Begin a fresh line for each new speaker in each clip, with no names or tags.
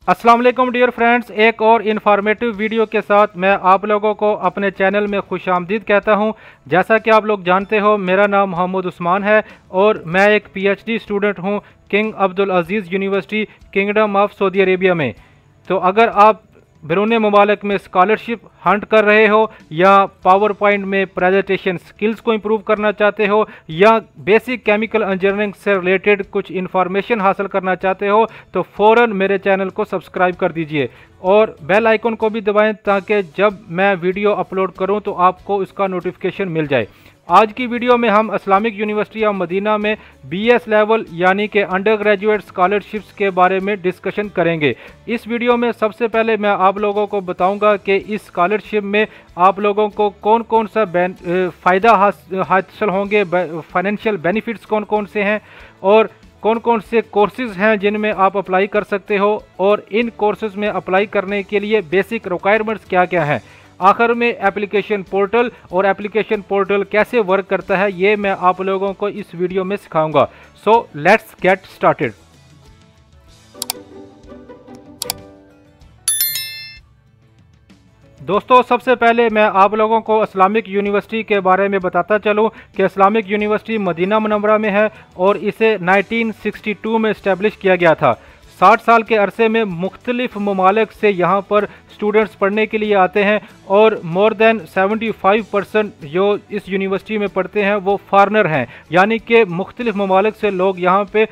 अस्सलाम वालेकुम dear friends, एक और इन्फॉर्मेटिव वीडियो के साथ मैं आप लोगों को अपने चैनल में खुशामदीद कहता हूं। जैसा कि आप लोग जानते हो, मेरा नाम मोहम्मद उस्मान है और मैं एक पीएचडी स्टूडेंट हूं king Abdul Aziz university kingdom of Saudi Arabia में। तो अगर आप बैरून मुमालिक में स्कॉलरशिप हंट कर रहे हो या पावर पॉइंट में प्रेजेंटेशन स्किल्स को इम्प्रूव करना चाहते हो या बेसिक केमिकल इंजीनियरिंग से रिलेटेड कुछ इन्फॉर्मेशन हासिल करना चाहते हो तो फ़ौरन मेरे चैनल को सब्सक्राइब कर दीजिए और बेल आइकन को भी दबाएं ताकि जब मैं वीडियो अपलोड करूं तो आपको इसका नोटिफिकेशन मिल जाए। आज की वीडियो में हम इस्लामिक यूनिवर्सिटी ऑफ मदीना में बीएस लेवल यानी कि अंडर ग्रेजुएट स्कॉलरशिप्स के बारे में डिस्कशन करेंगे। इस वीडियो में सबसे पहले मैं आप लोगों को बताऊंगा कि इस स्कॉलरशिप में आप लोगों को कौन कौन सा फ़ायदा हासिल होंगे, फाइनेंशियल बेनिफिट्स कौन कौन से हैं और कौन कौन से कोर्सेज हैं जिनमें आप अप्लाई कर सकते हो और इन कोर्सेज में अप्लाई करने के लिए बेसिक रिक्वायरमेंट्स क्या क्या हैं। आखिर में एप्लीकेशन पोर्टल और एप्लीकेशन पोर्टल कैसे वर्क करता है ये मैं आप लोगों को इस वीडियो में सिखाऊंगा। So let's get started. दोस्तों, सबसे पहले मैं आप लोगों को इस्लामिक यूनिवर्सिटी के बारे में बताता चलूं कि इस्लामिक यूनिवर्सिटी मदीना मुनव्वरा में है और इसे 1962 में इस्टेब्लिश किया गया था। 60 साल के अरसे में मुख्तलिफ ममालिक से यहाँ पर स्टूडेंट्स पढ़ने के लिए आते हैं और मोर देन 75% जो इस यूनिवर्सिटी में पढ़ते हैं वो फॉरेनर हैं, यानी कि मुख्तलिफ ममालिक से लोग यहाँ पे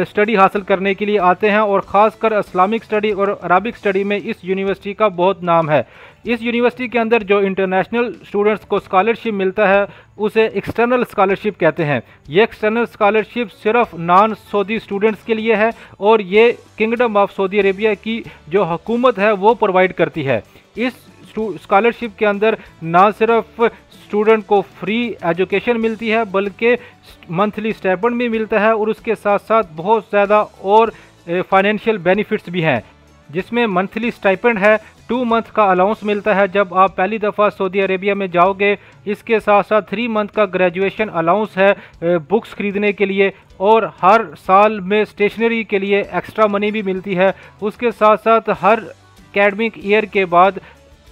स्टडी हासिल करने के लिए आते हैं और ख़ासकर इस्लामिक स्टडी और अरबिक स्टडी में इस यूनिवर्सिटी का बहुत नाम है। इस यूनिवर्सिटी के अंदर जो इंटरनेशनल स्टूडेंट्स को स्कॉलरशिप मिलता है उसे एक्सटर्नल स्कॉलरशिप कहते हैं। ये एक्सटर्नल स्कॉलरशिप सिर्फ नॉन सऊदी स्टूडेंट्स के लिए है और ये किंगडम ऑफ सऊदी अरेबिया की जो हुकूमत है वो प्रोवाइड करती है। इस स्कॉलरशिप के अंदर ना सिर्फ स्टूडेंट को फ्री एजुकेशन मिलती है बल्कि मंथली स्टाइपेंड भी मिलता है और उसके साथ साथ बहुत ज़्यादा और फाइनेंशियल बेनिफिट्स भी हैं, जिसमें मंथली स्टाइपेंड है, 2 मंथ का अलाउंस मिलता है जब आप पहली दफ़ा सऊदी अरेबिया में जाओगे। इसके साथ साथ 3 मंथ का ग्रेजुएशन अलाउंस है बुक्स ख़रीदने के लिए और हर साल में स्टेशनरी के लिए एक्स्ट्रा मनी भी मिलती है। उसके साथ साथ हर एकेडमिक ईयर के बाद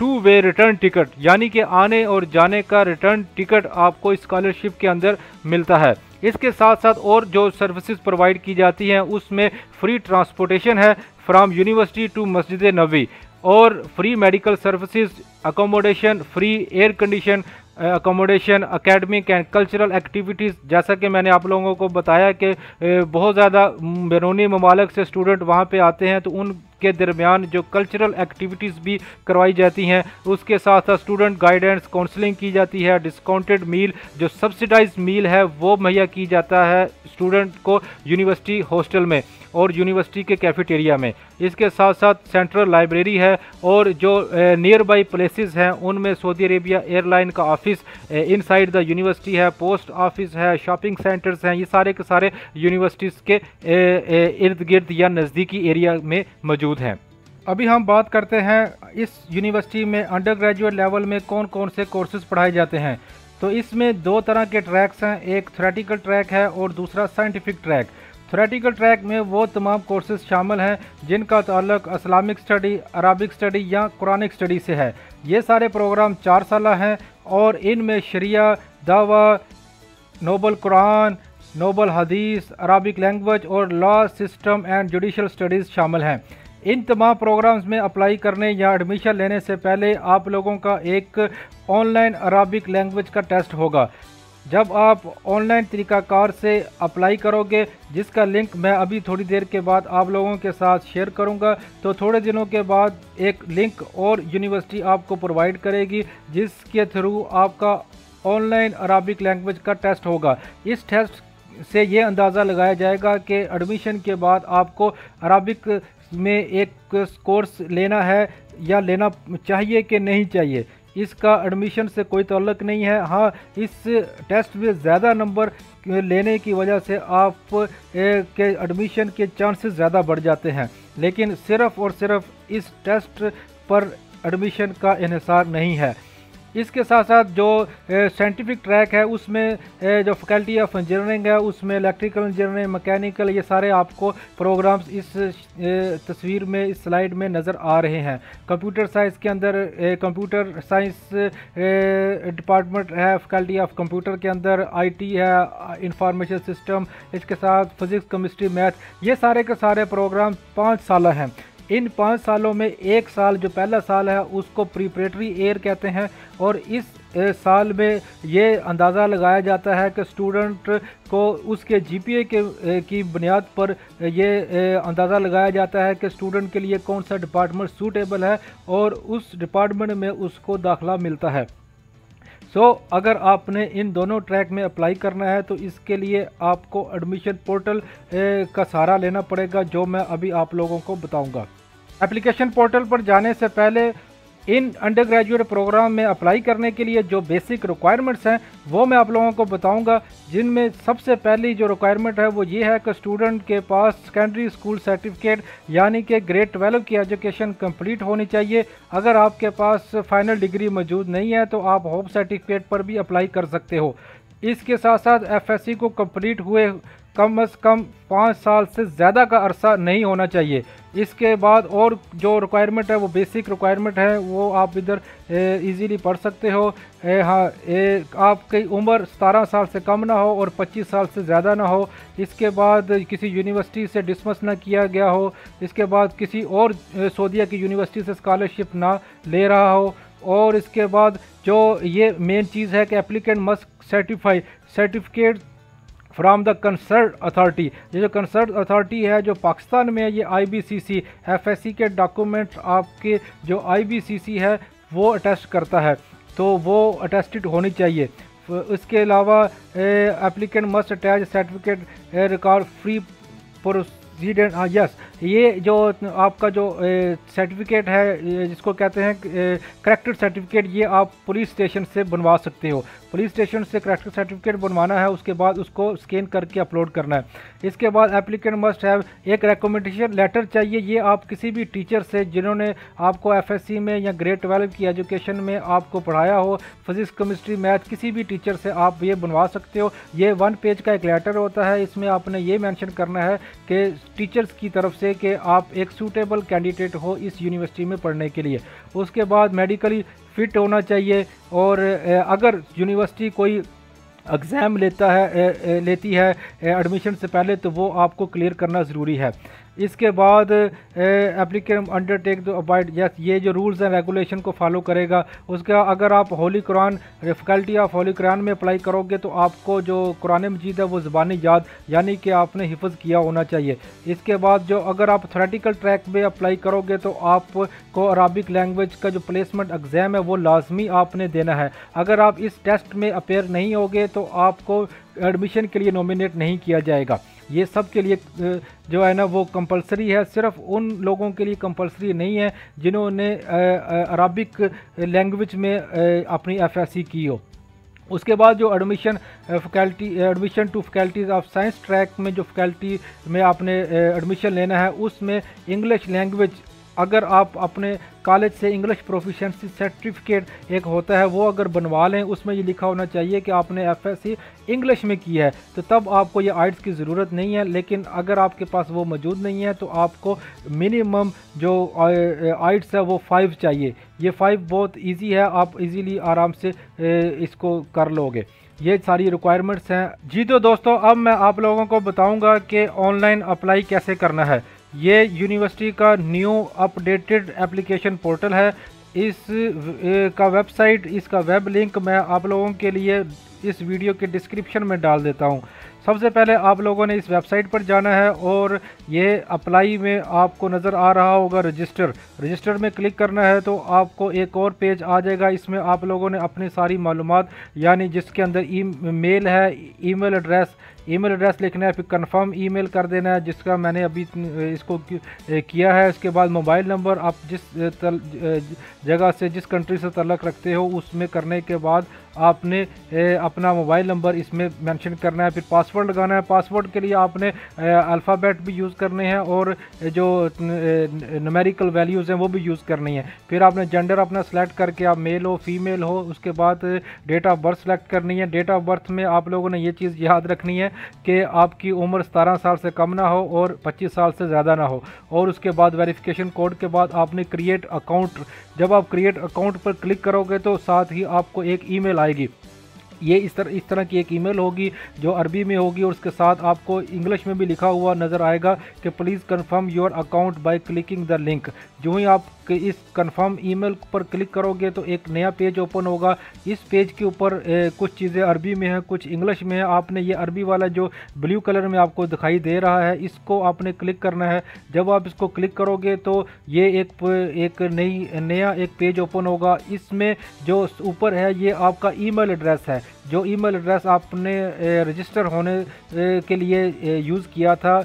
2 वे रिटर्न टिकट यानी कि आने और जाने का रिटर्न टिकट आपको स्कॉलरशिप के अंदर मिलता है। इसके साथ साथ और जो सर्विसेज प्रोवाइड की जाती हैं उसमें फ्री ट्रांसपोर्टेशन है फ्राम यूनिवर्सिटी टू मस्जिद नबी और free medical services, accommodation, free air condition accommodation, academic and cultural activities. जैसा कि मैंने आप लोगों को बताया कि बहुत ज़्यादा बैरूनी ममालिक से स्टूडेंट वहाँ पे आते हैं तो उनके दरमियान जो कल्चरल एक्टिविटीज़ भी करवाई जाती हैं। उसके साथ साथ स्टूडेंट गाइडेंस काउंसलिंग की जाती है, डिस्काउंटेड मील जो सब्सिडाइज मील है वो मुहैया की जाता है स्टूडेंट को यूनिवर्सिटी हॉस्टल में और यूनिवर्सिटी के कैफेटेरिया में। इसके साथ साथ सेंट्रल लाइब्रेरी है और जो नियर बाई प्लेसेस हैं उनमें सऊदी अरेबिया एयरलाइन का ऑफिस इनसाइड द यूनिवर्सिटी है, पोस्ट ऑफिस है, शॉपिंग सेंटर्स हैं। ये सारे के सारे यूनिवर्सिटीज़ के इर्द गिर्द या नज़दीकी एरिया में मौजूद हैं। अभी हम बात करते हैं इस यूनिवर्सिटी में अंडर ग्रेजुएट लेवल में कौन कौन से कोर्सेज पढ़ाए जाते हैं। तो इसमें 2 तरह के ट्रैक्स हैं, एक थ्योरेटिकल ट्रैक है और दूसरा साइंटिफिक ट्रैक। थ्योरेटिकल ट्रैक में वो तमाम कोर्सेज शामिल हैं जिनका ताल्लुक इस्लामिक स्टडी, अरबिक स्टडी या कुरानिक स्टडी से है। ये सारे प्रोग्राम 4 साल हैं और इनमें शरिया, दावा, नोबल कुरान, नोबल हदीस, अरबिक लैंग्वेज और law system and judicial studies शामिल हैं। इन तमाम प्रोग्राम्स में अप्लाई करने या एडमिशन लेने से पहले आप लोगों का एक ऑनलाइन अरबिक लैंग्वेज का टेस्ट होगा। जब आप ऑनलाइन तरीक़ाकार से अप्लाई करोगे, जिसका लिंक मैं अभी थोड़ी देर के बाद आप लोगों के साथ शेयर करूंगा, तो थोड़े दिनों के बाद एक लिंक और यूनिवर्सिटी आपको प्रोवाइड करेगी जिसके थ्रू आपका ऑनलाइन अरबिक लैंग्वेज का टेस्ट होगा। इस टेस्ट से ये अंदाज़ा लगाया जाएगा कि एडमिशन के बाद आपको अरबिक में एक कोर्स लेना है या लेना चाहिए कि नहीं चाहिए। इसका एडमिशन से कोई ताल्लुक़ नहीं है। हाँ, इस टेस्ट में ज़्यादा नंबर लेने की वजह से आप के एडमिशन के चांसेस ज़्यादा बढ़ जाते हैं, लेकिन सिर्फ़ और सिर्फ इस टेस्ट पर एडमिशन का इन्हिसार नहीं है। इसके साथ साथ जो साइंटिफिक ट्रैक है उसमें जो फैकल्टी ऑफ इंजीनियरिंग है उसमें इलेक्ट्रिकल इंजीनियरिंग, मैकेनिकल, ये सारे आपको प्रोग्राम्स इस तस्वीर में, इस स्लाइड में नज़र आ रहे हैं। कंप्यूटर साइंस के अंदर कंप्यूटर साइंस डिपार्टमेंट है फैकल्टी ऑफ कंप्यूटर के अंदर, IT है, इंफॉर्मेशन सिस्टम, इसके साथ फिजिक्स, केमिस्ट्री, मैथ, ये सारे के सारे प्रोग्राम 5 साल हैं। इन 5 सालों में एक साल जो पहला साल है उसको प्रिपरेटरी ईयर कहते हैं, और इस साल में ये अंदाज़ा लगाया जाता है कि स्टूडेंट को उसके GPA की बुनियाद पर ये अंदाज़ा लगाया जाता है कि स्टूडेंट के लिए कौन सा डिपार्टमेंट सूटेबल है और उस डिपार्टमेंट में उसको दाखिला मिलता है। अगर आपने इन दोनों ट्रैक में अप्लाई करना है तो इसके लिए आपको एडमिशन पोर्टल का सहारा लेना पड़ेगा, जो मैं अभी आप लोगों को बताऊंगा। एप्लीकेशन पोर्टल पर जाने से पहले इन अंडर ग्रेजुएट प्रोग्राम में अप्लाई करने के लिए जो बेसिक रिक्वायरमेंट्स हैं वो मैं आप लोगों को बताऊंगा, जिनमें सबसे पहली जो रिक्वायरमेंट है वो ये है कि स्टूडेंट के पास सेकेंडरी स्कूल सर्टिफिकेट यानी कि ग्रेड 12 की एजुकेशन कंप्लीट होनी चाहिए। अगर आपके पास फाइनल डिग्री मौजूद नहीं है तो आप होप सर्टिफिकेट पर भी अप्लाई कर सकते हो। इसके साथ साथ FSC को कंप्लीट हुए कम से कम 5 साल से ज़्यादा का अरसा नहीं होना चाहिए। इसके बाद और जो रिक्वायरमेंट है वो बेसिक रिक्वायरमेंट है, वो आप इधर इजीली पढ़ सकते हो। हाँ, आपकी उम्र 17 साल से कम ना हो और 25 साल से ज़्यादा ना हो। इसके बाद किसी यूनिवर्सिटी से डिसमिस ना किया गया हो। इसके बाद किसी और सऊदीया की यूनिवर्सिटी से स्कॉलरशिप ना ले रहा हो। और इसके बाद जो ये मेन चीज़ है कि applicant must certify certificate from the concern authority. ये जो कंसर्न अथॉरिटी है जो पाकिस्तान में है, ये IBCC FSC के डॉक्यूमेंट आपके जो IBCC है वो अटेस्ट करता है, तो वो अटेस्टेड होनी चाहिए। इसके अलावा applicant must attach certificate record free precedent. हाँ यस, ये जो आपका जो सर्टिफिकेट है जिसको कहते हैं करेक्टेड सर्टिफिकेट, ये आप पुलिस स्टेशन से बनवा सकते हो। पुलिस स्टेशन से करेक्टेड सर्टिफिकेट बनवाना है, उसके बाद उसको स्कैन करके अपलोड करना है। इसके बाद एप्लीकेंट मस्ट हैव एक रिकमेंडेशन लेटर चाहिए। ये आप किसी भी टीचर से जिन्होंने आपको FSC में या ग्रेड 12 की एजुकेशन में आपको पढ़ाया हो, फिजिक्स, केमिस्ट्री, मैथ, किसी भी टीचर से आप ये बनवा सकते हो। ये 1 पेज का एक लेटर होता है। इसमें आपने ये मेंशन करना है कि टीचर्स की तरफ से कि आप एक सूटेबल कैंडिडेट हो इस यूनिवर्सिटी में पढ़ने के लिए। उसके बाद मेडिकली फिट होना चाहिए, और अगर यूनिवर्सिटी कोई एग्ज़ाम लेती है एडमिशन से पहले तो वो आपको क्लियर करना ज़रूरी है। इसके बाद applicant undertake the abide, yes, ये जो रूल्स एंड रेगुलेशन को फॉलो करेगा। उसका अगर आप होली कुरान फैकल्टी ऑफ होली कुरान में अप्लाई करोगे तो आपको जो कुरान मजीद है वो ज़बानी याद यानी कि आपने हिफ्ज़ किया होना चाहिए। इसके बाद जो अगर आप थ्योरेटिकल ट्रैक में अप्लाई करोगे तो आपको अरबिक लैंग्वेज का जो प्लेसमेंट एग्ज़ाम है वो लाजमी आपने देना है। अगर आप इस टेस्ट में अपेयर नहीं होगे तो आपको एडमिशन के लिए नॉमिनेट नहीं किया जाएगा। ये सब के लिए जो है ना वो कंपलसरी है, सिर्फ उन लोगों के लिए कंपलसरी नहीं है जिन्होंने अरबिक लैंग्वेज में अपनी FSC की हो। उसके बाद जो admission to faculties of science track में जो फैकल्टी में आपने एडमिशन लेना है उसमें इंग्लिश लैंग्वेज, अगर आप अपने कॉलेज से इंग्लिश प्रोफिशिएंसी सर्टिफिकेट एक होता है वो अगर बनवा लें, उसमें ये लिखा होना चाहिए कि आपने FSC इंग्लिश में की है, तो तब आपको ये आइट्स की ज़रूरत नहीं है। लेकिन अगर आपके पास वो मौजूद नहीं है तो आपको मिनिमम जो आइट्स है वो 5 चाहिए। ये 5 बहुत ईजी है, आप इजीली आराम से इसको कर लोगे। ये सारी रिक्वायरमेंट्स हैं जी। तो दोस्तों अब मैं आप लोगों को बताऊंगा कि ऑनलाइन अप्लाई कैसे करना है। ये यूनिवर्सिटी का न्यू अपडेटेड एप्लीकेशन पोर्टल है। इस का वेबसाइट, इसका वेब लिंक मैं आप लोगों के लिए इस वीडियो के डिस्क्रिप्शन में डाल देता हूँ। सबसे पहले आप लोगों ने इस वेबसाइट पर जाना है और ये अप्लाई में आपको नज़र आ रहा होगा रजिस्टर में क्लिक करना है तो आपको एक और पेज आ जाएगा। इसमें आप लोगों ने अपनी सारी मालूमात यानी जिसके अंदर ईमेल है, ईमेल एड्रेस, ईमेल एड्रेस लिखना है, फिर कंफर्म ईमेल कर देना है जिसका मैंने अभी इसको किया है। इसके बाद मोबाइल नंबर आप जिस जगह से, जिस कंट्री से तल्लक रखते हो उसमें करने के बाद आपने अपना मोबाइल नंबर इसमें मेंशन करना है। फिर पासवर्ड लगाना है। पासवर्ड के लिए आपने अल्फ़ाबेट भी यूज़ करने हैं और जो न्यूमेरिकल वैल्यूज़ हैं वो भी यूज़ करनी है। फिर आपने जेंडर अपना सेलेक्ट करके, आप मेल हो फीमेल हो, उसके बाद डेट ऑफ बर्थ सेलेक्ट करनी है। डेट ऑफ बर्थ में आप लोगों ने ये चीज़ याद रखनी है कि आपकी उम्र 17 साल से कम ना हो और 25 साल से ज़्यादा ना हो। और उसके बाद वेरिफिकेशन कोड के बाद आपने क्रिएट अकाउंट, जब आप क्रिएट अकाउंट पर क्लिक करोगे तो साथ ही आपको एक ईमेल आएगी। ये इस तरह की एक ईमेल होगी जो अरबी में होगी और उसके साथ आपको इंग्लिश में भी लिखा हुआ नज़र आएगा कि please confirm your account by clicking the link. जो ही आप इस कंफर्म ईमेल पर क्लिक करोगे तो एक नया पेज ओपन होगा। इस पेज के ऊपर कुछ चीज़ें अरबी में हैं, कुछ इंग्लिश में है। आपने ये अरबी वाला जो ब्लू कलर में आपको दिखाई दे रहा है इसको आपने क्लिक करना है। जब आप इसको क्लिक करोगे तो ये एक नया एक पेज ओपन होगा। इसमें जो ऊपर है ये आपका ईमेल एड्रेस है, जो ईमेल एड्रेस आपने रजिस्टर होने के लिए यूज़ किया था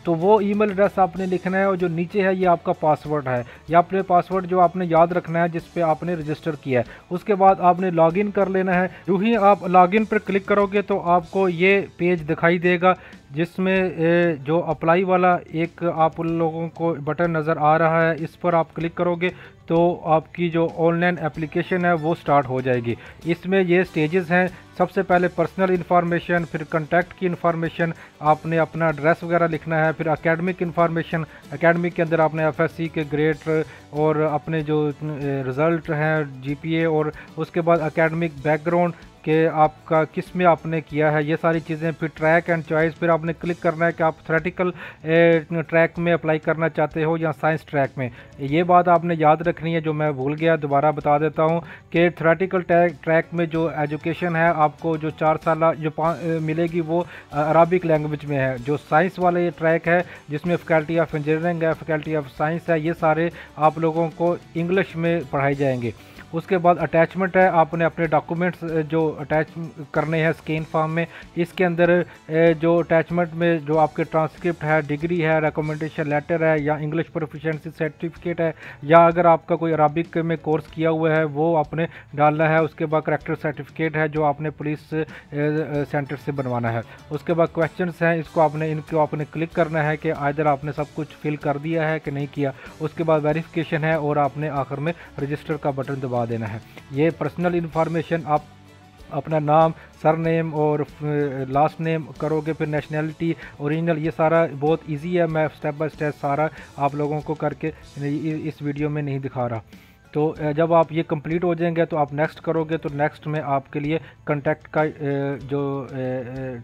तो वो ईमेल एड्रेस आपने लिखना है। और जो नीचे है ये आपका पासवर्ड है, या अपने पासवर्ड जो आपने याद रखना है जिस पे आपने रजिस्टर किया है। उसके बाद आपने लॉगिन कर लेना है। जो ही आप लॉगिन पर क्लिक करोगे तो आपको ये पेज दिखाई देगा जिसमें जो अप्लाई वाला एक आप लोगों को बटन नज़र आ रहा है, इस पर आप क्लिक करोगे तो आपकी जो ऑनलाइन एप्लीकेशन है वो स्टार्ट हो जाएगी। इसमें ये स्टेजेस हैं। सबसे पहले पर्सनल इन्फॉर्मेशन, फिर कॉन्टैक्ट की इन्फॉर्मेशन, आपने अपना एड्रेस वगैरह लिखना है। फिर एकेडमिक इन्फॉर्मेशन, एकेडमिक के अंदर आपने एफएससी के ग्रेड और अपने जो रिज़ल्ट हैं जीपीए, और उसके बाद एकेडमिक बैकग्राउंड कि आपका किस में आपने किया है, ये सारी चीज़ें। फिर ट्रैक एंड चॉइस, फिर आपने क्लिक करना है कि आप थ्योरेटिकल ट्रैक में अप्लाई करना चाहते हो या साइंस ट्रैक में। ये बात आपने याद रखनी है जो मैं भूल गया, दोबारा बता देता हूँ कि थ्योरेटिकल ट्रैक में जो एजुकेशन है आपको जो 4 साल जो मिलेगी वो अरबिक लैंग्वेज में है। जो साइंस वाले ट्रैक है जिसमें फैकल्टी ऑफ इंजीनियरिंग है, फैकल्टी ऑफ साइंस है, ये सारे आप लोगों को इंग्लिश में पढ़ाए जाएंगे। उसके बाद अटैचमेंट है, आपने अपने डॉक्यूमेंट्स जो अटैच करने हैं स्कैन फॉर्म में। इसके अंदर जो अटैचमेंट में जो आपके ट्रांसक्रिप्ट है, डिग्री है, रिकमेंडेशन लेटर है, या इंग्लिश प्रोफिशिएंसी सर्टिफिकेट है, या अगर आपका कोई अरबिक में कोर्स किया हुआ है वो आपने डालना है। उसके बाद करैक्टर सर्टिफिकेट है जो आपने पुलिस सेंटर से बनवाना है। उसके बाद क्वेश्चंस हैं, इनको आपने क्लिक करना है कि आइदर आपने सब कुछ फिल कर दिया है कि नहीं किया। उसके बाद वेरिफिकेशन है और आपने आखिर में रजिस्टर का बटन दबा देना है। ये पर्सनल इन्फॉर्मेशन आप अपना नाम, सरनेम और लास्ट नेम करोगे, फिर नेशनैलिटी, ओरिजिनल, ये सारा बहुत इजी है। मैं स्टेप बाय स्टेप सारा आप लोगों को करके इस वीडियो में नहीं दिखा रहा। तो जब आप ये कंप्लीट हो जाएंगे तो आप नेक्स्ट करोगे तो नेक्स्ट में आपके लिए कॉन्टैक्ट का जो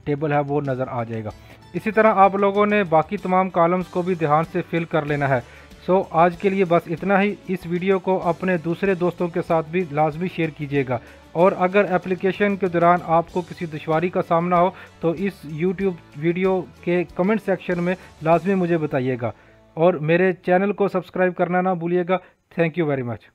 टेबल है वो नज़र आ जाएगा। इसी तरह आप लोगों ने बाकी तमाम कॉलम्स को भी ध्यान से फिल कर लेना है। सो आज के लिए बस इतना ही। इस वीडियो को अपने दूसरे दोस्तों के साथ भी लाजमी शेयर कीजिएगा। और अगर एप्लीकेशन के दौरान आपको किसी दुश्वारी का सामना हो तो इस YouTube वीडियो के कमेंट सेक्शन में लाजमी मुझे बताइएगा। और मेरे चैनल को सब्सक्राइब करना ना भूलिएगा। Thank you very much.